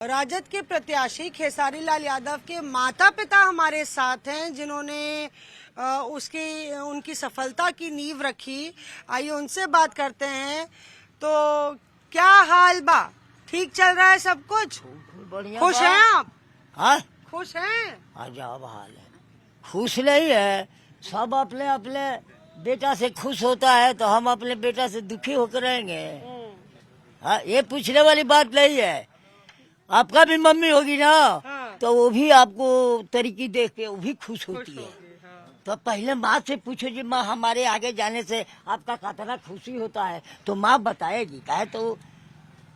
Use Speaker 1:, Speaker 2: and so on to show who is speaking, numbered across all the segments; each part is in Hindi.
Speaker 1: राजद के प्रत्याशी खेसारी लाल यादव के माता पिता हमारे साथ हैं, जिन्होंने उनकी सफलता की नींव रखी। आइए उनसे बात करते हैं। तो क्या हाल बा? ठीक चल रहा है सब कुछ?
Speaker 2: बढ़िया।
Speaker 1: खुश हैं आप?
Speaker 2: हाँ,
Speaker 1: खुश हैं?
Speaker 2: अजब हाल है। खुश नहीं है, सब अपने अपने बेटा से खुश होता है तो हम अपने बेटा से दुखी होकर रहेंगे। हाँ, ये पूछने वाली बात नहीं है। आपका भी मम्मी होगी ना,
Speaker 1: हाँ।
Speaker 2: तो वो भी आपको तरीकी देख के वो भी खुश होती है।
Speaker 1: हाँ।
Speaker 2: तो पहले माँ से पूछो जी, माँ हमारे आगे जाने से आपका कितना खुशी होता है, तो माँ बताएगी। काहे तो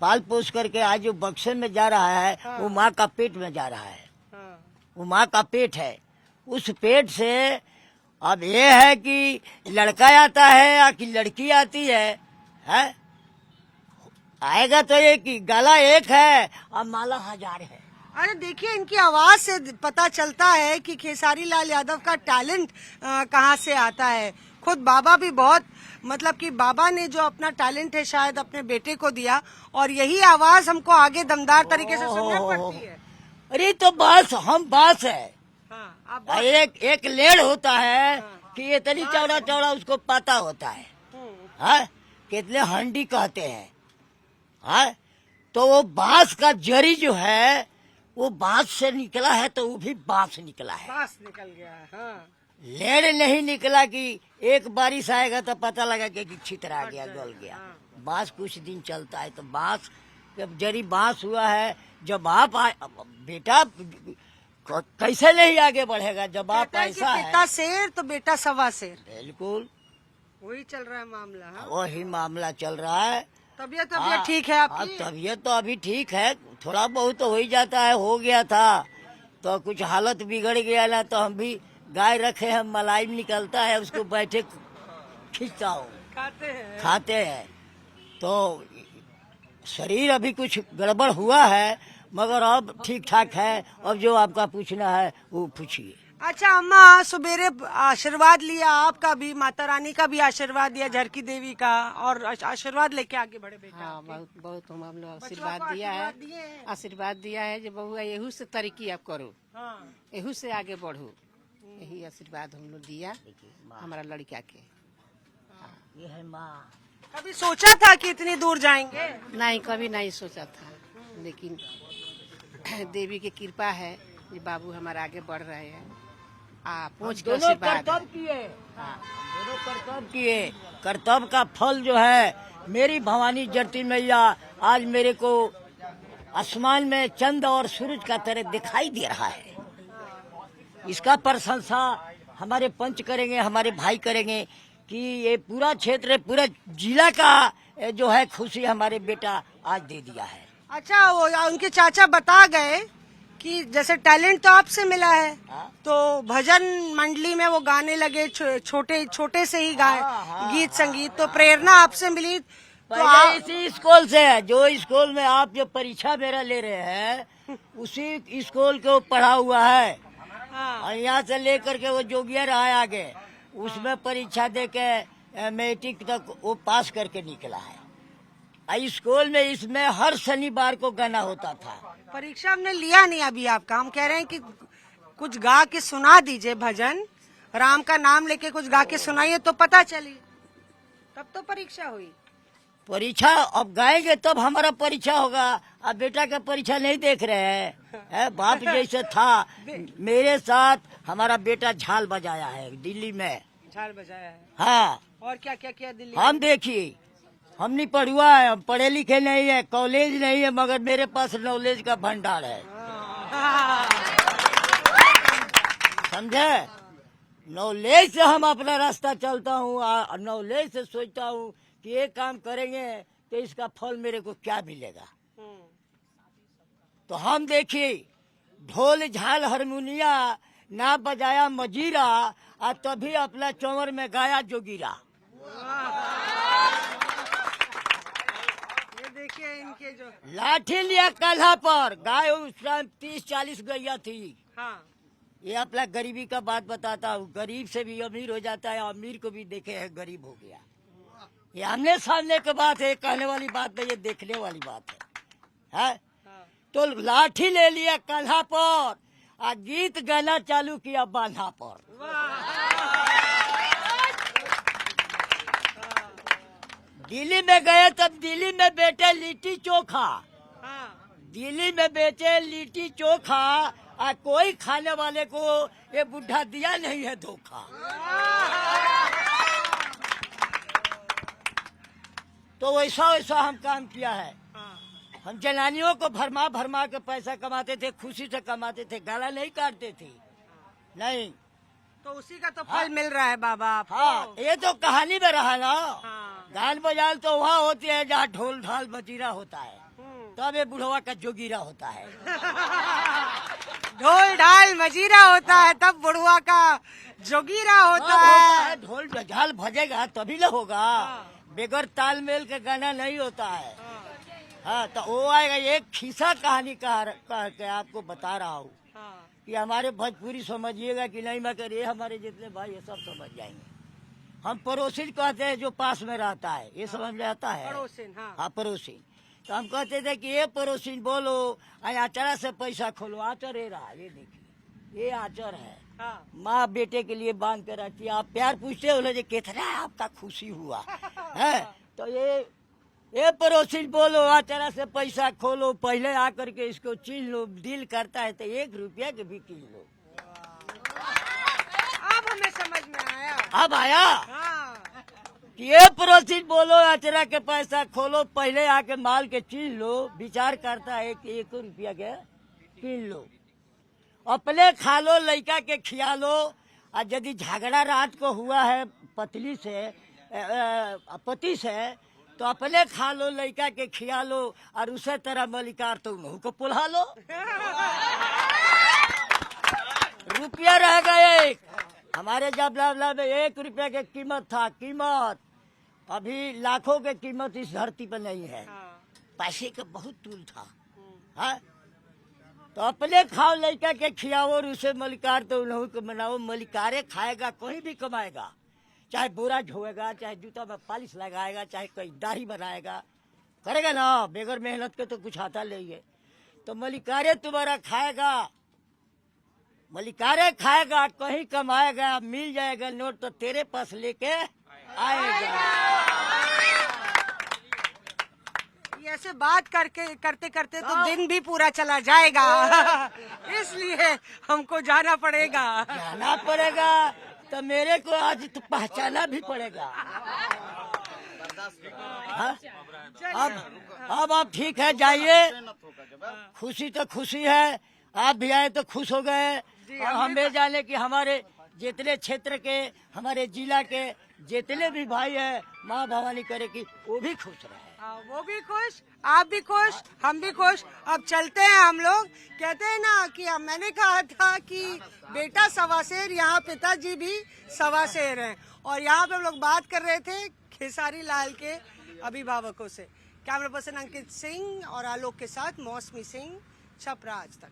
Speaker 2: पाल पोस करके आज जो बक्से में जा रहा है,
Speaker 1: हाँ।
Speaker 2: वो माँ का पेट में जा रहा है।
Speaker 1: हाँ।
Speaker 2: वो माँ का पेट है। उस पेट से अब ये है कि लड़का आता है या कि लड़की आती है? आएगा तो एक ही, गला एक है और माला हजार है।
Speaker 1: अरे देखिए, इनकी आवाज से पता चलता है कि खेसारी लाल यादव का टैलेंट कहाँ से आता है। खुद बाबा भी बहुत, मतलब कि बाबा ने जो अपना टैलेंट है शायद अपने बेटे को दिया, और यही आवाज हमको आगे दमदार तरीके से सुननी पड़ती है।
Speaker 2: अरे तो बास हम बास है।
Speaker 1: हाँ, आप
Speaker 2: एक लेड़ होता है
Speaker 1: हाँ।
Speaker 2: कि इतनी चौड़ा चौड़ा उसको पता होता है। हाँ, कितने हंडी कहते हैं। हाँ, तो वो बांस का जरी जो है वो बांस से निकला है, तो वो भी बांस निकला है।
Speaker 1: बांस निकल गया है। हाँ।
Speaker 2: लेड़ नहीं निकला कि एक बारिश आएगा तो पता लगा कि छितरा गया, गल गया। बांस कुछ दिन चलता है। तो बांस जब जरी बांस हुआ है, जब आप बेटा कैसे नहीं आगे बढ़ेगा जब आप ऐसा है।
Speaker 1: पिता शेर तो बेटा सवा शेर।
Speaker 2: बिल्कुल
Speaker 1: वही चल रहा है मामला। हाँ?
Speaker 2: वही मामला चल रहा है।
Speaker 1: तबीयत ठीक है आपकी?
Speaker 2: तबीयत तो अभी ठीक है, थोड़ा बहुत तो हो ही जाता है। हो गया था तो कुछ हालत बिगड़ गया ना, तो हम भी गाय रखे हैं, मलाई निकलता है, उसको बैठे खींचता हूँ, खाते हैं। तो शरीर अभी कुछ गड़बड़ हुआ है, मगर अब ठीक ठाक है। अब जो आपका पूछना है वो पूछिए।
Speaker 1: अच्छा अम्मा, सुबेरे आशीर्वाद लिया आपका भी, माता रानी का भी आशीर्वाद दिया, झरकी देवी का, और आशीर्वाद लेके आगे बढ़े बेटा।
Speaker 3: हाँ, बहुत हम लोग आशीर्वाद दिया है। आशीर्वाद दिया है जो बहुआ यहू से तरक्की आप करो। हाँ। यहू से आगे बढ़ो, यही आशीर्वाद हम लोग दिया हमारा लड़का के।
Speaker 2: हाँ। ये है माँ।
Speaker 1: कभी सोचा था कि इतनी दूर जाएंगे?
Speaker 3: नहीं, कभी नहीं सोचा था, लेकिन देवी की कृपा है ये बाबू हमारे आगे बढ़ रहे हैं। पहुँच के
Speaker 2: कर्तव्य किए। दोनों कर्तव्य किए। कर्तव्य का फल जो है, मेरी भवानी जरती मैया आज मेरे को आसमान में चंद और सूरज का तरह दिखाई दे रहा है। इसका प्रशंसा हमारे पंच करेंगे, हमारे भाई करेंगे कि ये पूरा क्षेत्र, पूरा जिला का जो है खुशी हमारे बेटा आज दे दिया है।
Speaker 1: अच्छा, वो उनके चाचा बता गए कि जैसे टैलेंट तो आपसे मिला है।
Speaker 2: हाँ?
Speaker 1: तो भजन मंडली में वो गाने लगे, छोटे छोटे से ही गाए। गीत संगीत तो प्रेरणा आपसे मिली। तो
Speaker 2: इसी स्कूल से है, जो स्कूल में आप जो परीक्षा मेरा ले रहे हैं उसी स्कूल को पढ़ा हुआ है। और यहाँ से लेकर के वो जोगिया रहा है आगे, उसमें परीक्षा दे के मैट्रिक तक वो पास करके निकला है। स्कूल में इसमें हर शनिवार को गाना होता था।
Speaker 1: परीक्षा हमने लिया नहीं अभी आपका, हम कह रहे हैं कि कुछ गा के सुना दीजिए भजन, राम का नाम लेके कुछ गा के सुनाइए तो पता चली, तब तो परीक्षा हुई।
Speaker 2: परीक्षा अब गाएंगे तब हमारा परीक्षा होगा। अब बेटा का परीक्षा नहीं देख रहे हैं। बाप जैसे था मेरे साथ, हमारा बेटा झाल बजाया है दिल्ली में।
Speaker 1: झाल बजाया है?
Speaker 2: हाँ।
Speaker 1: और क्या क्या किया दिल्ली
Speaker 2: हम देखिए, हम नहीं पढ़ुआ है, हम पढ़े लिखे नहीं है, कॉलेज नहीं है, मगर मेरे पास नॉलेज का भंडार है। समझे? नॉलेज से हम अपना रास्ता चलता हूँ, नॉलेज से सोचता हूँ कि ये काम करेंगे तो इसका फल मेरे को क्या मिलेगा। तो हम देखिए, ढोल झाल हारमोनिया ना बजाया मजीरा, और तभी अपना चौवर में गाया जोगीरा।
Speaker 1: ये देखिए इनके जो
Speaker 2: लाठी लिया काल्हा पर, गाय उस टाइम 30-40 गैया थी।
Speaker 1: हाँ।
Speaker 2: ये अपना गरीबी का बात बताता हूँ। गरीब से भी अमीर हो जाता है, अमीर को भी देखे है गरीब हो गया। ये आमने सामने की बात है, कहने वाली बात नहीं, ये देखने वाली बात है। तो लाठी ले लिया कंधा पर और गीत गाना चालू किया बांधा पर। दिल्ली में गए तब दिल्ली में बेचे लिट्टी चोखा, दिल्ली में बेचे लिट्टी चोखा और कोई खाने वाले को ये बुढ़ा दिया नहीं है धोखा। तो वैसा वैसा हम काम किया है। हम जनानियों को भरमा भरमा के पैसा कमाते थे, खुशी से कमाते थे, गाला नहीं काटते थे। नहीं
Speaker 1: तो उसी का तो फल मिल रहा है बाबा आपको।
Speaker 2: हाँ, ये तो कहानी में रहा ना। गान बजान तो वहाँ होती है जहाँ ढोल ढाल मजीरा होता है, तब ये बुढ़वा का जोगीरा होता है।
Speaker 1: ढोल ढाल मजीरा होता है तब बुढ़वा का जोगीरा होता है।
Speaker 2: ढोल ढाल भजेगा तभी ना होगा, बगैर तालमेल के गाना नहीं होता है। हाँ, तो वो आएगा। एक खिस्सा कहानी कह के आपको बता रहा हूँ कि हमारे भोजपुरी समझिएगा कि नहीं, मगर ये हमारे जितने भाई ये सब समझ जाएंगे। हम पड़ोसी कहते हैं जो पास में रहता है, ये समझ में आता है।
Speaker 1: पड़ोसिन,
Speaker 2: हाँ पड़ोसी। तो हम कहते थे कि ये पड़ोसी बोलो आचरा से पैसा खोलो। आचर ये रहा, ये देखिए ये आचर है। माँ बेटे के लिए बांध कर रखती है। आप प्यार पूछते हो जो कितना आपका खुशी हुआ है, तो ये पड़ोसी बोलो आचरा से पैसा खोलो, पहले आकर के इसको छीन लो, दिल करता है तो 1 रुपया के भी कीन लो।
Speaker 1: अब हमें समझ में आया।
Speaker 2: अब आया कि ये पड़ोसी बोलो आचरा के पैसा खोलो, पहले आके माल के छीन लो, विचार करता है कि 1 रुपया के कीन लो, अपने खा लो, लड़का के खिया लो। और यदि झगड़ा रात को हुआ है पति से तो अपने खा लो, लड़का के खिया लो, और उसे तरह मलिकार तो उन्हों को पुल्हा लो। रुपया रह गए। हमारे जब लावला में 1 रुपया की कीमत था, कीमत अभी लाखों की कीमत इस धरती पर नहीं है। पैसे का बहुत तूल था। हाँ, तो अपने खाओ, लड़का के खियाओ, और उसे मलिकार तो उन्हों को मनाओ। मलिकारे खाएगा कोई भी कमाएगा, चाहे बोरा ढोएगा, चाहे जूता में पालिश लगाएगा, चाहे कोई दाढ़ी बनाएगा, करेगा ना। बगैर मेहनत के तो कुछ आता नहीं है। तो मलिकारे तुम्हारा खाएगा, मलिकारे खाएगा, कहीं कमाएगा, मिल जाएगा नोट तो तेरे पास लेके आएगा।
Speaker 1: ऐसे बात करते करते तो दिन भी पूरा चला जाएगा। इसलिए हमको जाना पड़ेगा। तो मेरे को आज तो पहचाना भी पड़ेगा। हाँ? अब आप ठीक है, जाइए। खुशी तो खुशी है, आप भी आए तो खुश हो गए। और हमें जाने कि हमारे जितने क्षेत्र के, हमारे जिला के जितने भी भाई है, माँ भवानी करे कि वो भी खुश रहे। वो भी खुश, आप भी खुश, हम भी खुश। अब चलते हैं हम लोग। कहते हैं ना कि मैंने कहा था कि बेटा सवा शेर, यहाँ पिताजी भी सवा शेर हैं। और यहाँ पे हम लोग बात कर रहे थे खेसारी लाल के अभिभावकों से। कैमरा पर्सन अंकित सिंह और आलोक के साथ मौसमी सिंह, छपरा आज तक।